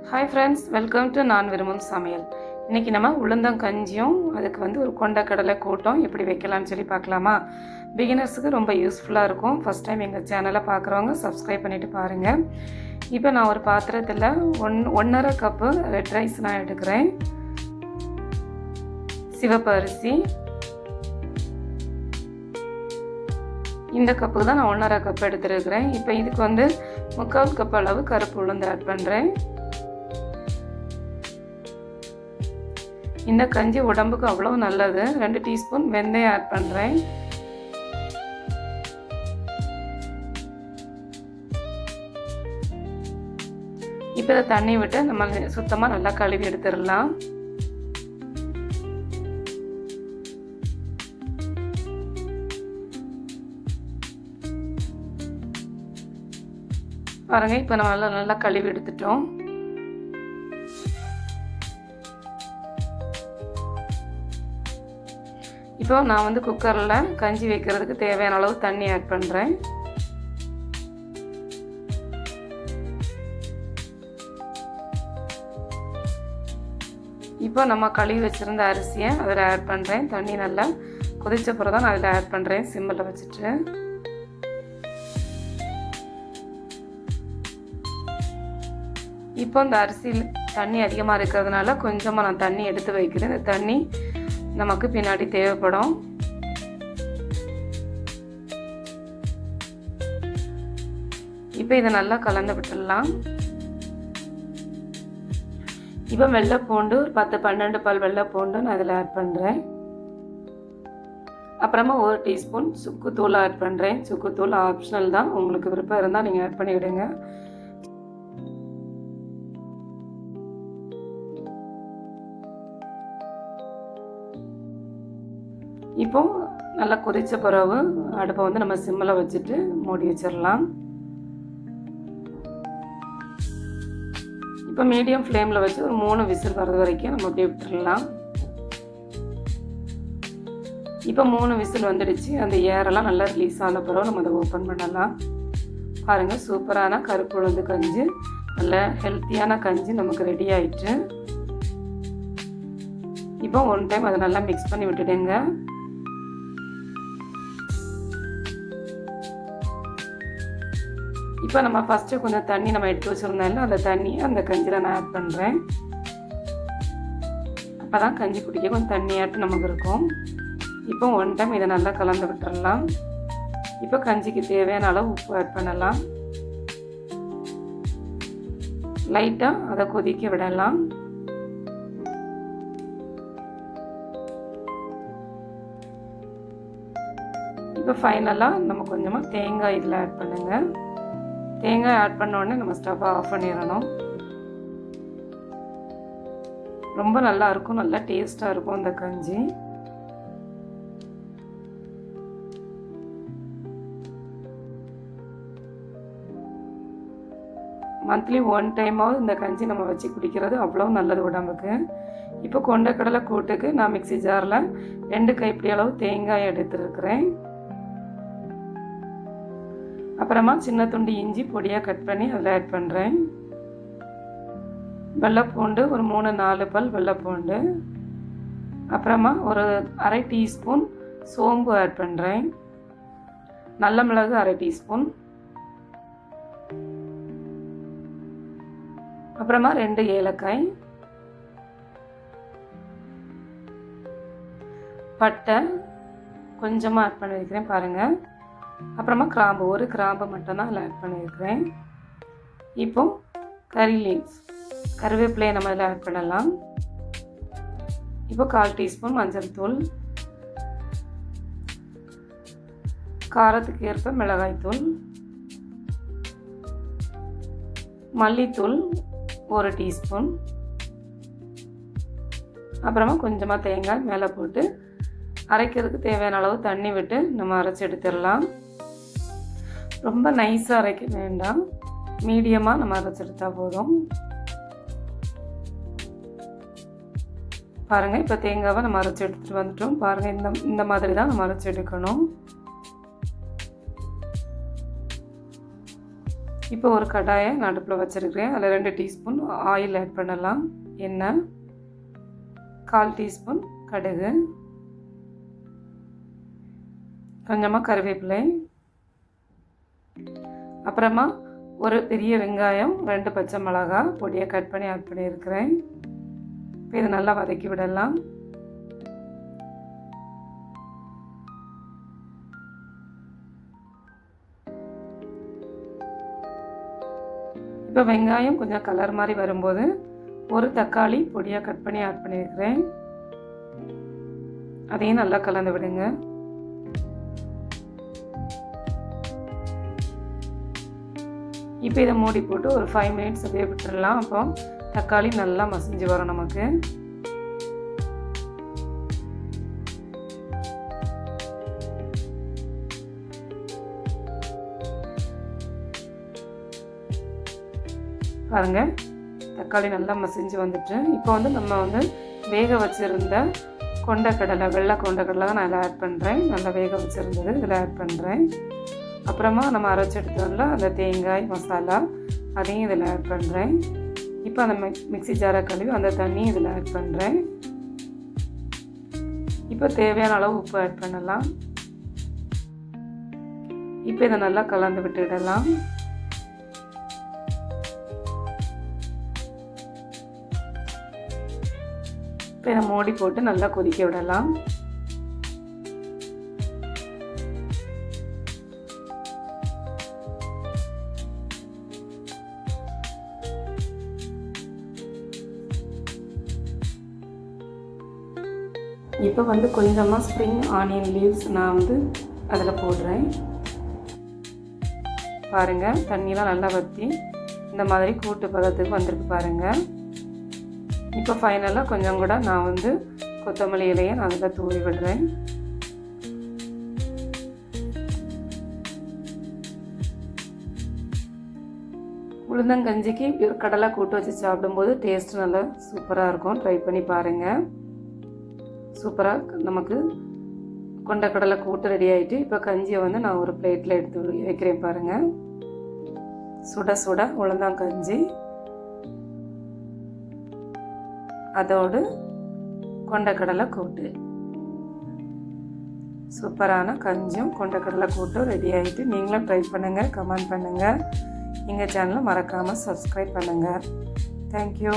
Hi friends, welcome to நான் விரும்பும் சமையல். இன்றைக்கி நம்ம உளுந்தங்கஞ்சியும் அதுக்கு ஒரு கொண்டக்கடலை கூட்டம் எப்படி வைக்கலாம்னு சொல்லி பார்க்கலாமா? பிகினர்ஸுக்கு ரொம்ப யூஸ்ஃபுல்லாக இருக்கும். ஃபஸ்ட் டைம் எங்கள் சேனலை பார்க்குறவங்க சப்ஸ்கிரைப் பண்ணிவிட்டு பாருங்கள். இப்போ நான் ஒரு பாத்திரத்தில் 1.5 கப்பு ரெட் ரைஸ் நான் எடுக்கிறேன். சிவப்பு அரிசி இந்த கப்புக்கு தான் நான் 1.5 கப் எடுத்துருக்கிறேன். இப்போ இதுக்கு 3/4 கப் அளவு கருப்பு உளுந்து ஆட் பண்ணுறேன். இந்த கஞ்சி உடம்புக்கு அவ்வளோ நல்லது. 2 டீஸ்பூன் வெந்தயம் ஆட் பண்ணுறேன். இப்போ இதை தண்ணி விட்டு நம்ம சுத்தமாக நல்லா கழுவி எடுத்துடலாம். பாருங்கள், இப்போ நம்ம நல்லா கழுவி எடுத்துட்டோம். இப்போ நான் குக்கரில் கஞ்சி வைக்கிறதுக்கு தேவையான அளவு தண்ணி ஆட் பண்ணுறேன். இப்போ நம்ம கழுவி வச்சுருந்த அரிசியை அதில் ஆட் பண்ணுறேன். தண்ணி நல்லா கொதிச்ச பிறகு தான் நான் அதில் ஆட் பண்ணுறேன், சிம்மில் வச்சுட்டு. இப்போ இந்த அரிசியில் தண்ணி அதிகமாக இருக்கிறதுனால கொஞ்சமாக நான் தண்ணி எடுத்து வைக்கிறேன். இந்த தண்ணி நமக்கு பின்னாடி தேவைப்படும். இப்போ இதை நல்லா கலந்து விட்டுடலாம். இப்போ வெள்ளைப்பூண்டு ஒரு 10-12 பல் வெள்ளைப்பூண்டு நான் அதில் ஆட் பண்ணுறேன். அப்புறமா 1 டீஸ்பூன் சுக்குத்தூள் ஆட் பண்ணுறேன். சுக்குத்தூள் ஆப்ஷனல் தான், உங்களுக்கு விருப்பம் இருந்தால் நீங்கள் ஆட் பண்ணிவிடுங்க. இப்போ நல்லா கொதிச்ச பிறகு அடுப்பை நம்ம சிம்மில் வச்சுட்டு மூடி வச்சிடலாம். இப்போ மீடியம் ஃப்ளேமில் வச்சு ஒரு 3 விசில் வர்றது வரைக்கும் நம்ம அப்படியே விட்டுடலாம். இப்போ 3 விசில் வந்துடுச்சு. அந்த ஏரெல்லாம் நல்லா ரிலீஸ் ஆன பிறகு நம்ம அதை ஓப்பன் பண்ணலாம். பாருங்கள், சூப்பரான கருப்பு உளுந்து கஞ்சி, நல்ல ஹெல்த்தியான கஞ்சி நமக்கு ரெடி ஆயிடுச்சு. இப்போ 1 டைம் அதை நல்லா மிக்ஸ் பண்ணி விட்டுடுங்க. இப்போ நம்ம ஃபஸ்ட்டு கொஞ்சம் தண்ணி நம்ம எடுத்து வச்சுருந்தாலும் அந்த தண்ணியை அந்த கஞ்சியில் நான் ஆட் பண்ணுறேன். அப்போ தான் கஞ்சி குடிக்க கொஞ்சம் தண்ணியாட்டு நமக்கு இருக்கும். இப்போ 1 டைம் இதை நல்லா கலந்து விட்டுடலாம். இப்போ கஞ்சிக்கு தேவையான அளவு உப்பு ஆட் பண்ணலாம். லைட்டாக அதை கொதிக்க விடலாம். இப்போ ஃபைனலாக நம்ம கொஞ்சமாக தேங்காய் இதில் ஆட் பண்ணுங்கள். தேங்காய் ஆட் பண்ண உடனே நம்ம ஸ்டவ்வை ஆஃப் பண்ணிடணும். ரொம்ப நல்லா இருக்கும், நல்லா டேஸ்ட்டாக இருக்கும் இந்த கஞ்சி. மந்த்லி 1 டைமாவது இந்த கஞ்சி நம்ம வச்சு குடிக்கிறது அவ்வளோ நல்லது உடம்புக்கு. இப்போ கொண்டக்கடலை கூட்டுக்கு நான் மிக்ஸி ஜாரில் 2 கைப்பிடி அளவு தேங்காய் எடுத்துருக்கிறேன். அப்புறமா சின்ன துண்டு இஞ்சி பொடியாக கட் பண்ணி அதில் ஆட் பண்ணுறேன். வெள்ளைப்பூண்டு ஒரு 3-4 பல் வெள்ளைப்பூண்டு. அப்புறமா ஒரு 1/2 டீஸ்பூன் சோம்பு ஆட் பண்ணுறேன். நல்ல மிளகு 1/2 டீஸ்பூன். அப்புறமா 2 ஏலக்காய், பட்டை கொஞ்சமாக ஆட் பண்ணியிருக்கிறேன் பாருங்கள். அப்புறமா கிராம்பு, 1 கிராம்பு மட்டும்தான் அதில் ஆட் பண்ணியிருக்கிறேன். இப்போ கறி லீவ்ஸ், கருவேப்பிலையை நம்ம அதில் ஆட் பண்ணலாம். இப்போ 1/4 டீஸ்பூன் மஞ்சள் தூள், காரத்துக்கு ஏற்ப மிளகாய்த்தூள், மல்லித்தூள் 1 டீஸ்பூன். அப்புறமா கொஞ்சமாக தேங்காய் மேலே போட்டு அரைக்கிறதுக்கு தேவையான அளவு தண்ணி விட்டு நம்ம அரைச்சி எடுத்துடலாம். ரொம்ப நைஸாக அரைக்க வேண்டாம், மீடியமாக நம்ம அரைச்செடுத்தால் போதும். பாருங்கள், இப்போ தேங்காவை நம்ம அரைச்சி எடுத்துகிட்டு வந்துட்டோம். பாருங்கள், இந்த மாதிரி தான் நம்ம அரைச்சி எடுக்கணும். இப்போ ஒரு கடாயை நான் அடுப்பில் வச்சுருக்கிறேன். அதில் 2 டீஸ்பூன் ஆயில் ஆட் பண்ணலாம். எண்ணெய், 1/4 டீஸ்பூன் கடுகு, கொஞ்சமாக கருவேப்பிலை, அப்புறமா ஒரு பெரிய வெங்காயம், 2 பச்சை மிளகாய் பொடியை கட் பண்ணி ஆட் பண்ணியிருக்கிறேன். இப்போ இதை நல்லா வதக்கி விடலாம். இப்போ வெங்காயம் கொஞ்சம் கலர் மாதிரி வரும்போது ஒரு தக்காளி பொடியாக கட் பண்ணி ஆட் பண்ணியிருக்கிறேன். அதையும் நல்லா கலந்து விடுங்க. இப்போ இதை மூடி போட்டு ஒரு 5 மினிட்ஸ் அப்படியே விட்டுடலாம். அப்போ தக்காளி நல்லா மசிஞ்சு வரும் நமக்கு. பாருங்கள், தக்காளி நல்லா மசிஞ்சு வந்துட்டு இப்போ வந்து நம்ம வந்து வேக வச்சுருந்த கொண்டக்கடலை, வெள்ளை கொண்டக்கடலை தான் நான் இதில் ஆட் பண்ணுறேன். நல்லா வேக வச்சுருந்தது இதில் ஆட் பண்ணுறேன். அப்புறமா நம்ம அரைச்சி எடுத்தோம்ல அந்த தேங்காய் மசாலா, அதையும் இதில் ஆட் பண்ணுறேன். இப்போ அந்த மிக்ஸி ஜாரை கழுவி அந்த தண்ணியும் இதில் ஆட் பண்ணுறேன். இப்போ தேவையான அளவு உப்பு ஆட் பண்ணலாம். இப்போ இதை நல்லா கலந்து விட்டுடலாம். இப்போ இதை மூடி போட்டு நல்லா கொதிக்க விடலாம். இப்போ வந்து கொஞ்சமாக ஸ்ப்ரிங் ஆனியன் லீவ்ஸ் நான் வந்து அதில் போடுறேன். பாருங்கள், தண்ணியெலாம் நல்லா வற்றி இந்த மாதிரி கூட்டு பதத்துக்கு வந்திருக்கு பாருங்கள். இப்போ ஃபைனலாக கொஞ்சம் கூட நான் வந்து கொத்தமல்லி இலையை நான் அதில் தூவி விடுறேன். உளுந்தங்கஞ்சிக்கு கடலை கூட்டு வச்சு சாப்பிடும்போது டேஸ்ட் நல்லா சூப்பராக இருக்கும். ட்ரை பண்ணி பாருங்கள். சூப்பராக நமக்கு கொண்டக்கடலை கூட்டு ரெடி ஆகிட்டு இப்போ கஞ்சியை வந்து நான் ஒரு பிளேட்டில் எடுத்து வைக்கிறேன். பாருங்கள், சுட சுட உளுந்தங்கஞ்சி, அதோடு கொண்டக்கடலை கூட்டு. சூப்பரான கஞ்சியும் கொண்டக்கடலை கூட்டும் ரெடி ஆகிட்டு நீங்களும் ட்ரை பண்ணுங்கள், கமெண்ட் பண்ணுங்கள். எங்கள் சேனலை மறக்காமல் சப்ஸ்கிரைப் பண்ணுங்கள். தேங்க்யூ.